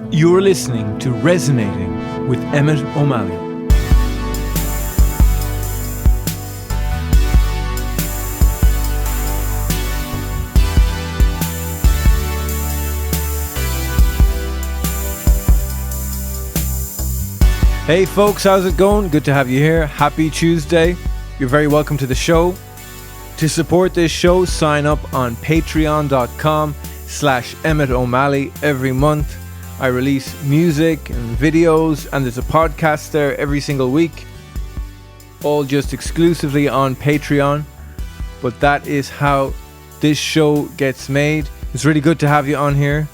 You're listening to Resonating with Emmet O'Malley. Hey folks, how's it going? Good to have you here. Happy Tuesday. You're very welcome to the show. To support this show, sign up on patreon.com/Emmet O'Malley every month. I release music and videos, and there's a podcast there every single week, all just exclusively on Patreon. But that is how this show gets made. It's really good to have you on here.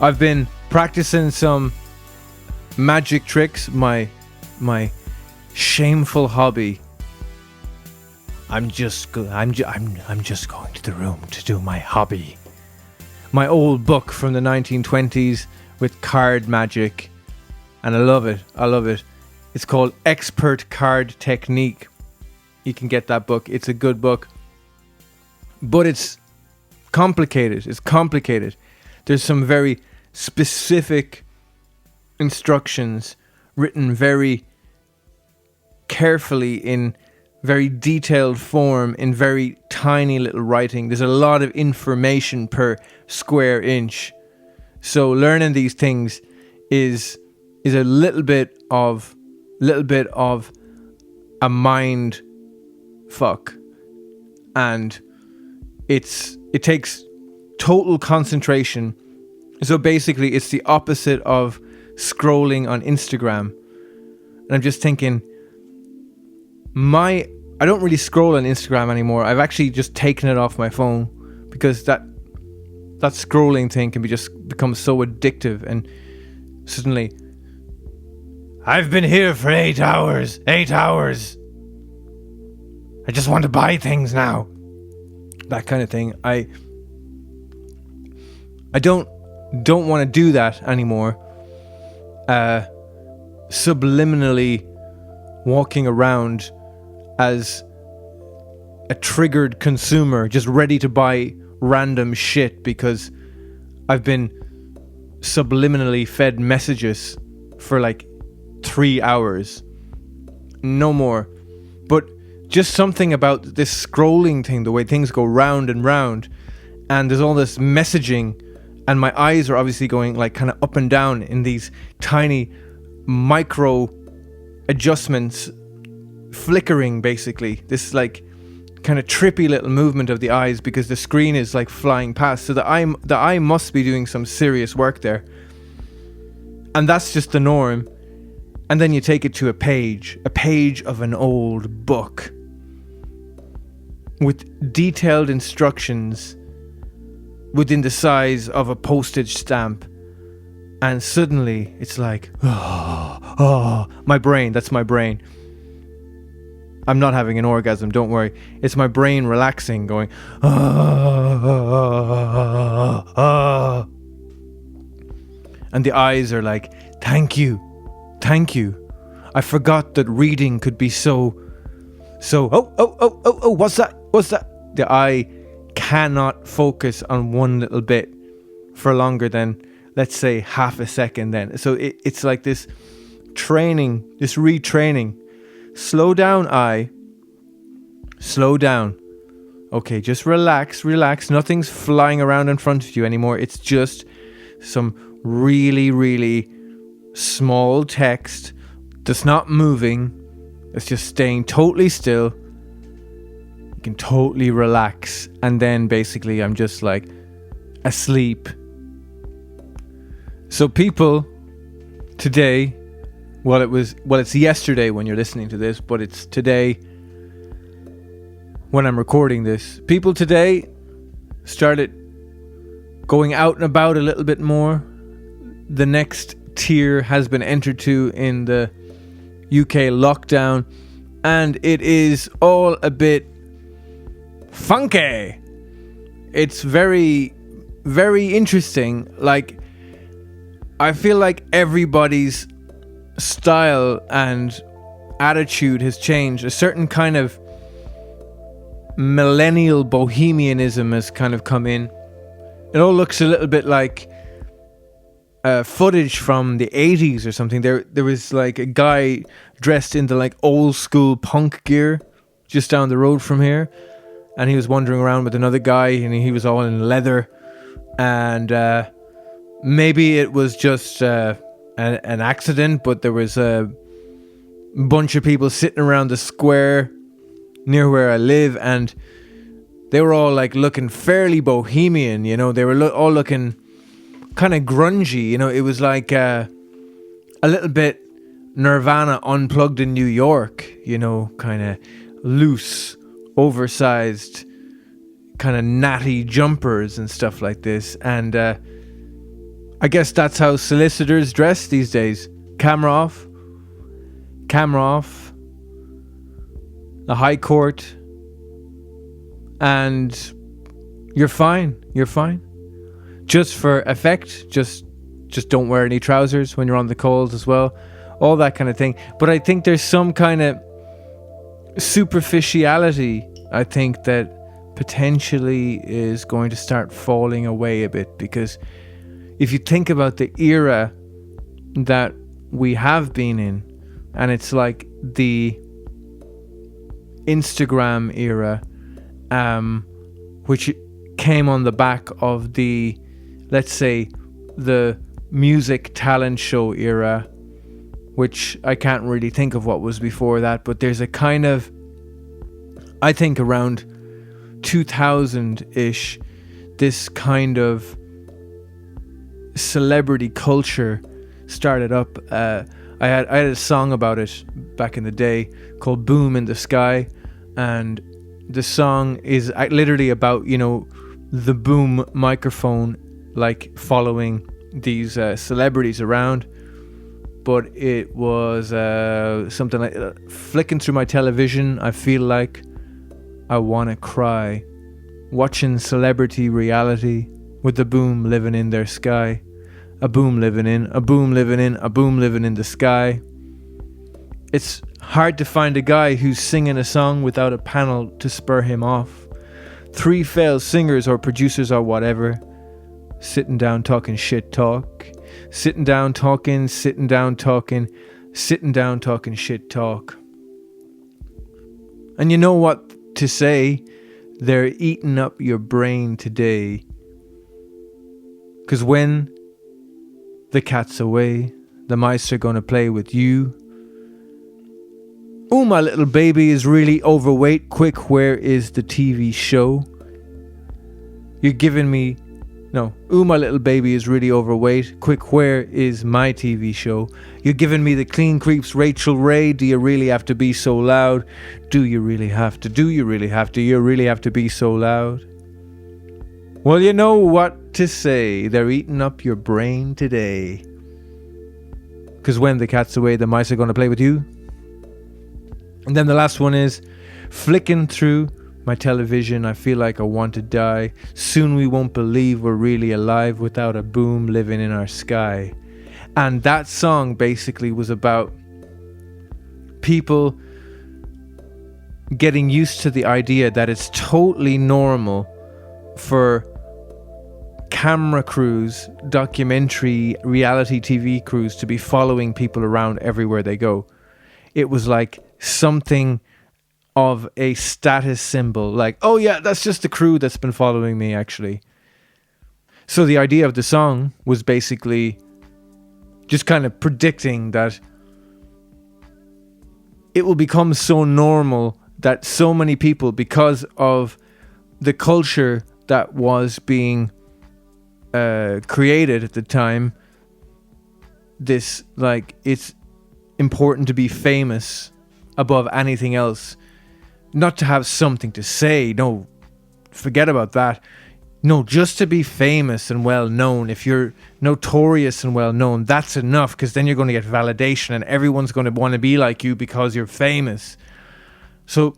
I've been practicing some magic tricks, my shameful hobby. I'm just going to the room to do my hobby. My old book from the 1920s with card magic, and I love it. It's called Expert Card Technique. You can get that book. It's a good book, but it's complicated. There's some very specific instructions written very carefully in very detailed form, in very tiny little writing. There's a lot of information per square inch. So learning these things is a little bit of a mind fuck, and it takes total concentration. So basically it's the opposite of scrolling on Instagram. And I'm just thinking, I don't really scroll on Instagram anymore. I've actually just taken it off my phone because that scrolling thing can become so addictive, and suddenly I've been here for 8 hours. I just want to buy things now. That kind of thing. I don't want to do that anymore. Subliminally walking around as a triggered consumer, just ready to buy random shit because I've been subliminally fed messages for like 3 hours. No more. But just something about this scrolling thing, the way things go round and round, and there's all this messaging, and my eyes are obviously going like kind of up and down in these tiny micro adjustments, flickering basically, this like kind of trippy little movement of the eyes because the screen is like flying past. So the eye must be doing some serious work there, and that's just the norm. And then you take it to a page of an old book with detailed instructions within the size of a postage stamp, and suddenly it's like, my brain, that's my brain. I'm not having an orgasm, don't worry. It's my brain relaxing, going, and the eyes are like, thank you. I forgot that reading could be so, what's that? The eye cannot focus on one little bit for longer than, let's say, half a second then. So it's like this training, this retraining. Slow down, eye. Slow down. Okay, just relax. Nothing's flying around in front of you anymore. It's just some really, really small text that's not moving. It's just staying totally still. You can totally relax. And then basically I'm just like asleep. So people today, it's yesterday when you're listening to this, but it's today when I'm recording this. People today started going out and about a little bit more. The next tier has been entered to in the UK lockdown, and it is all a bit funky. It's very, very interesting. Like, I feel like everybody's style and attitude has changed. A certain kind of millennial bohemianism has kind of come in. It all looks a little bit like footage from the 80s or something. There was like a guy dressed in the like old school punk gear just down the road from here, and he was wandering around with another guy, and he was all in leather, and maybe it was just an accident, but there was a bunch of people sitting around the square near where I live, and they were all like looking fairly bohemian, you know. They were all looking kind of grungy, you know. It was like a little bit Nirvana unplugged in New York, you know, kind of loose, oversized, kind of natty jumpers and stuff like this. And I guess that's how solicitors dress these days. Camera off, the High Court, and you're fine. Just for effect, just don't wear any trousers when you're on the calls as well. All that kind of thing. But I think there's some kind of superficiality, I think, that potentially is going to start falling away a bit, because if you think about the era that we have been in, and it's like the Instagram era, which came on the back of the, let's say, the music talent show era, which I can't really think of what was before that, but there's a kind of, I think around 2000-ish, this kind of celebrity culture started up. I had a song about it back in the day called Boom in the Sky, and the song is literally about, you know, the boom microphone like following these celebrities around. But it was something like flicking through my television, I feel like I want to cry, watching celebrity reality with the boom living in their sky. A boom living in, a boom living in, a boom living in the sky. It's hard to find a guy who's singing a song without a panel to spur him off. 3 failed singers or producers or whatever, sitting down talking shit talk. Sitting down talking shit talk. And you know what to say? They're eating up your brain today. 'Cause when the cat's away, the mice are gonna play with you. Oh, my little baby is really overweight. Quick, where is the TV show? You're giving me... No. Ooh, my little baby is really overweight. Quick, where is my TV show? You're giving me the clean creeps, Rachel Ray. Do you really have to be so loud? Do you really have to? Do you really have to? You really have to be so loud? Well, you know what to say. They're eating up your brain today. 'Cause when the cat's away, the mice are going to play with you. And then the last one is flicking through my television, I feel like I want to die. Soon we won't believe we're really alive without a boom living in our sky. And that song basically was about people getting used to the idea that it's totally normal for camera crews, documentary, reality TV crews to be following people around everywhere they go. It was like something of a status symbol, like, oh yeah, that's just the crew that's been following me, actually. So the idea of the song was basically just kind of predicting that it will become so normal that so many people, because of the culture that was being created at the time, this, like, it's important to be famous above anything else. Not to have something to say, no, forget about that. No, just to be famous and well known. If you're notorious and well known, that's enough, because then you're going to get validation and everyone's going to want to be like you because you're famous. So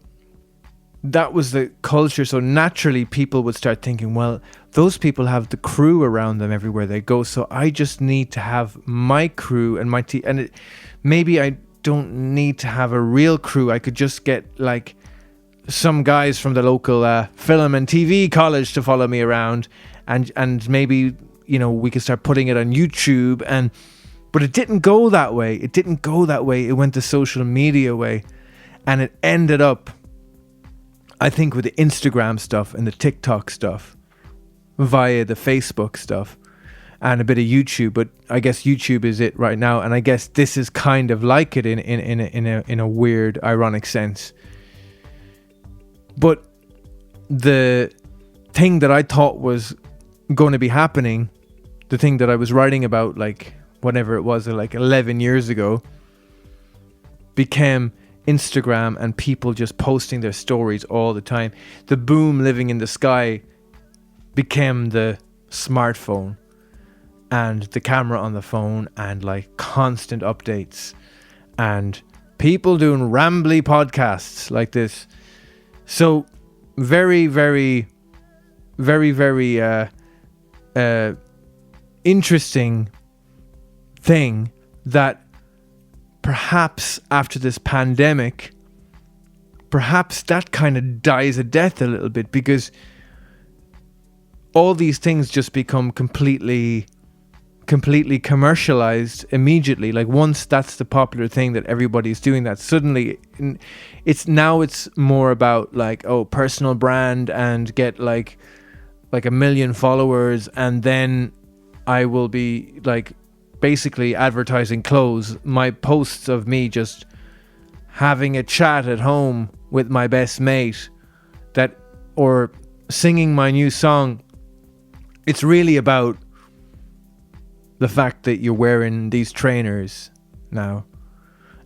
that was the culture. So naturally people would start thinking, well, those people have the crew around them everywhere they go, so I just need to have my crew and my team. And maybe I don't need to have a real crew. I could just get like some guys from the local film and TV college to follow me around, and maybe, we could start putting it on YouTube, but it didn't go that way. It went the social media way, and it ended up, I think, with the Instagram stuff and the TikTok stuff via the Facebook stuff and a bit of YouTube. But I guess YouTube is it right now, and I guess this is kind of like it in a weird, ironic sense. But the thing that I thought was going to be happening, the thing that I was writing about, like whatever it was, like 11 years ago, became Instagram and people just posting their stories all the time. The boom living in the sky became the smartphone and the camera on the phone, and like constant updates and people doing rambly podcasts like this. So very, very, very, very interesting thing that perhaps after this pandemic, perhaps that kind of dies a death a little bit, because all these things just become completely commercialized immediately. Like once that's the popular thing that everybody's doing, that suddenly it's more about like, oh, personal brand and get like 1 million followers, and then I will be like basically advertising clothes. My posts of me just having a chat at home with my best mate, or singing my new song, it's really about the fact that you're wearing these trainers now.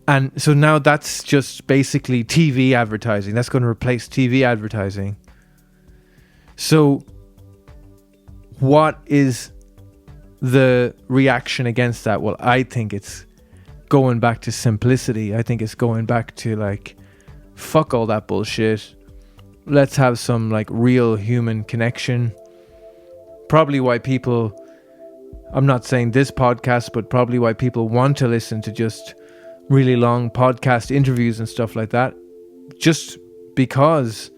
And so now that's just basically TV advertising. That's going to replace TV advertising. So what is the reaction against that? Well, I think it's going back to simplicity. I think it's going back to like, fuck all that bullshit. Let's have some like real human connection. Probably why people, I'm not saying this podcast, but probably why people want to listen to just really long podcast interviews and stuff like that. Just because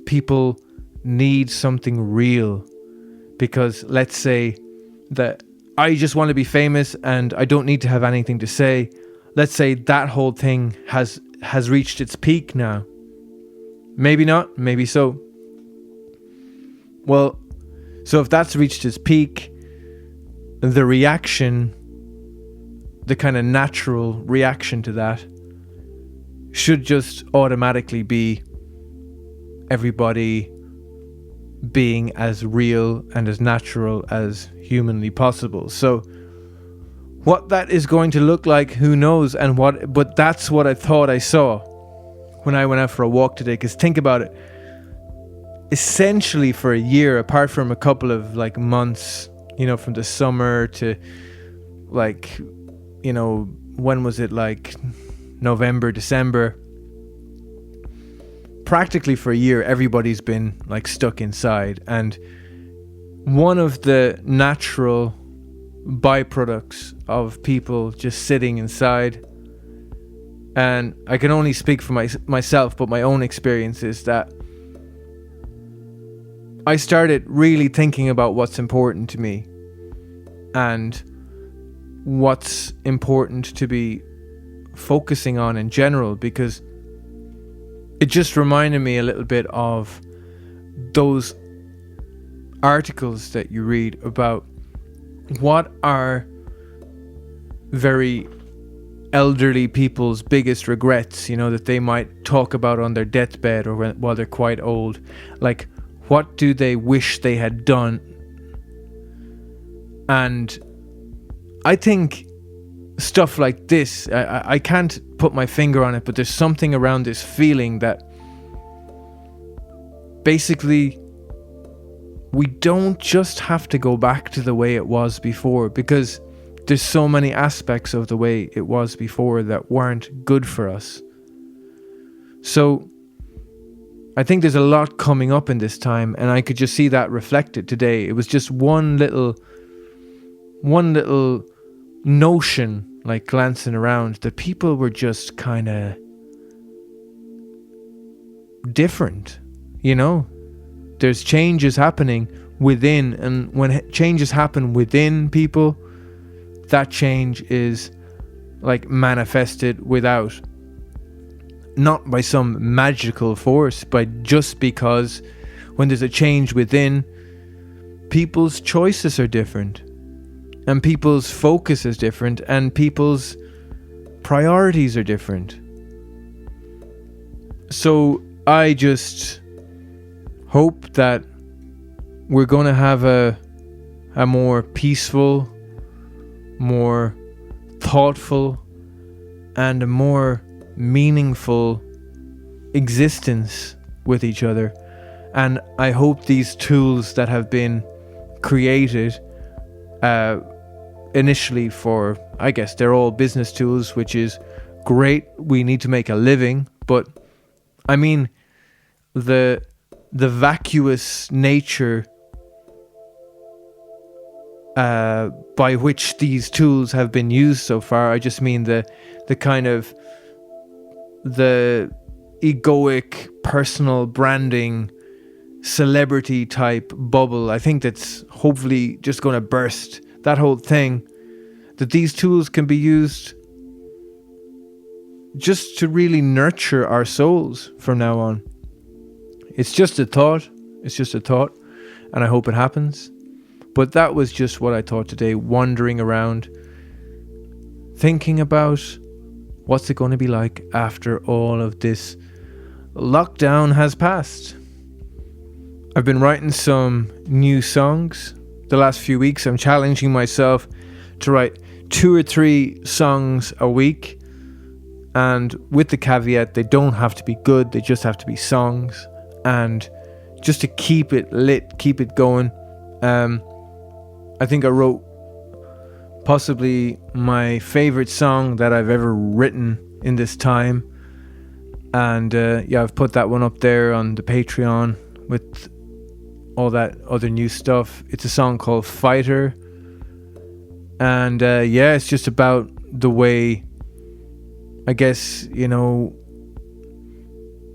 people need something real. Because let's say that I just want to be famous and I don't need to have anything to say. Let's say that whole thing has reached its peak now. Maybe not, maybe so. Well, so if that's reached its peak, the reaction, the kind of natural reaction to that, should just automatically be everybody being as real and as natural as humanly possible. So what that is going to look like, who knows? But that's what I thought I saw when I went out for a walk today. Because think about it, essentially for a year, apart from a couple of like months, from the summer to like, when was it, like November, December, practically for a year, everybody's been like stuck inside. And one of the natural byproducts of people just sitting inside, and I can only speak for myself, but my own experience is that I started really thinking about what's important to me and what's important to be focusing on in general, because it just reminded me a little bit of those articles that you read about what are very elderly people's biggest regrets, that they might talk about on their deathbed or while they're quite old. Like, what do they wish they had done? And I think stuff like this, I can't put my finger on it, but there's something around this feeling that basically we don't just have to go back to the way it was before, because there's so many aspects of the way it was before that weren't good for us. So I think there's a lot coming up in this time, and I could just see that reflected today. It was just one little notion, like glancing around, that people were just kind of different. There's changes happening within. And when changes happen within people, that change is like manifested without. Not by some magical force, but just because when there's a change within, people's choices are different. And people's focus is different. And people's priorities are different. So I just hope that we're going to have a more peaceful, more thoughtful, and a more meaningful existence with each other. And I hope these tools that have been created initially for, I guess they're all business tools, which is great. We need to make a living, but I mean the vacuous nature by which these tools have been used so far. I just mean the kind of the egoic personal branding celebrity type bubble. I think that's hopefully just going to burst. That whole thing, that these tools can be used just to really nurture our souls from now on. It's just a thought. It's just a thought, and I hope it happens. But that was just what I thought today, wandering around, thinking about what's it going to be like after all of this lockdown has passed. I've been writing some new songs. The last few weeks, I'm challenging myself to write 2 or 3 songs a week. And with the caveat, they don't have to be good, they just have to be songs. And just to keep it lit, keep it going. I think I wrote possibly my favorite song that I've ever written in this time. And yeah, I've put that one up there on the Patreon with all that other new stuff. It's a song called Fighter. And yeah, it's just about the way, I guess, you know,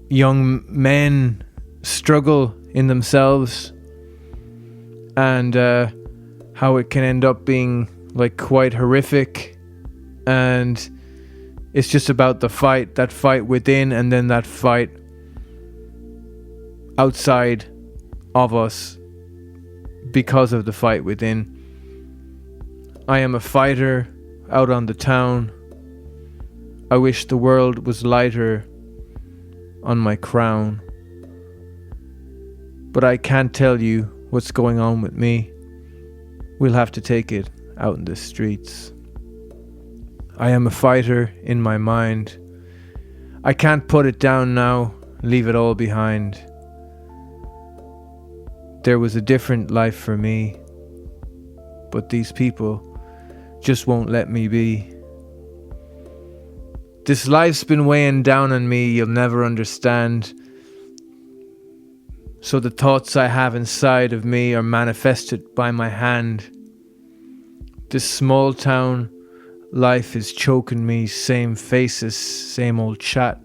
young men struggle in themselves, and how it can end up being like quite horrific. And it's just about the fight, that fight within, and then that fight outside of us because of the fight within. I am a fighter out on the town. I wish the world was lighter on my crown. But I can't tell you what's going on with me. We'll have to take it out in the streets. I am a fighter in my mind. I can't put it down now, leave it all behind. There was a different life for me, but these people just won't let me be. This life's been weighing down on me, you'll never understand. So the thoughts I have inside of me are manifested by my hand. This small town life is choking me, same faces, same old chat,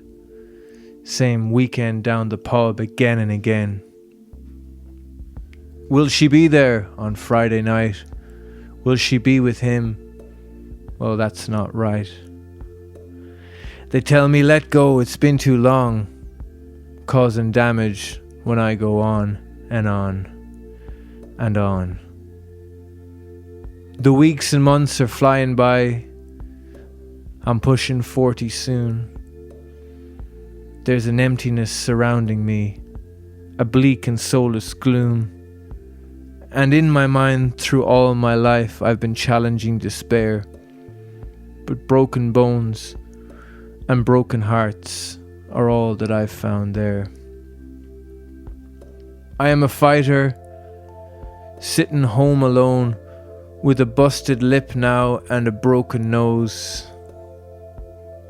same weekend down the pub again and again. Will she be there on Friday night? Will she be with him? Well, that's not right. They tell me let go, it's been too long, causing damage when I go on and on and on. The weeks and months are flying by. I'm pushing 40 soon. There's an emptiness surrounding me, a bleak and soulless gloom. And in my mind, through all my life, I've been challenging despair. But broken bones and broken hearts are all that I've found there. I am a fighter, sitting home alone, with a busted lip now and a broken nose.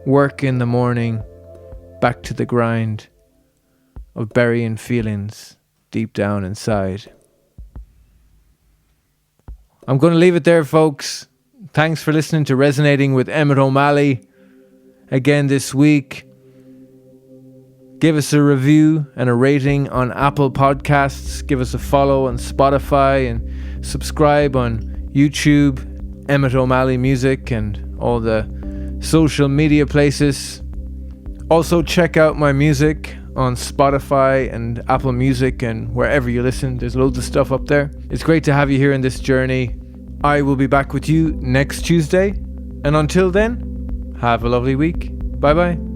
Work in the morning, back to the grind of burying feelings deep down inside. I'm going to leave it there, folks. Thanks for listening to Resonating with Emmet O'Malley. Again this week, Give us a review and a rating on Apple Podcasts. Give us a follow on Spotify and subscribe on YouTube, Emmet O'Malley Music, and all the social media places. Also, check out my music on Spotify and Apple Music and wherever you listen. There's loads of stuff up there. It's great to have you here in this journey. I will be back with you next Tuesday. And until then, have a lovely week. Bye bye.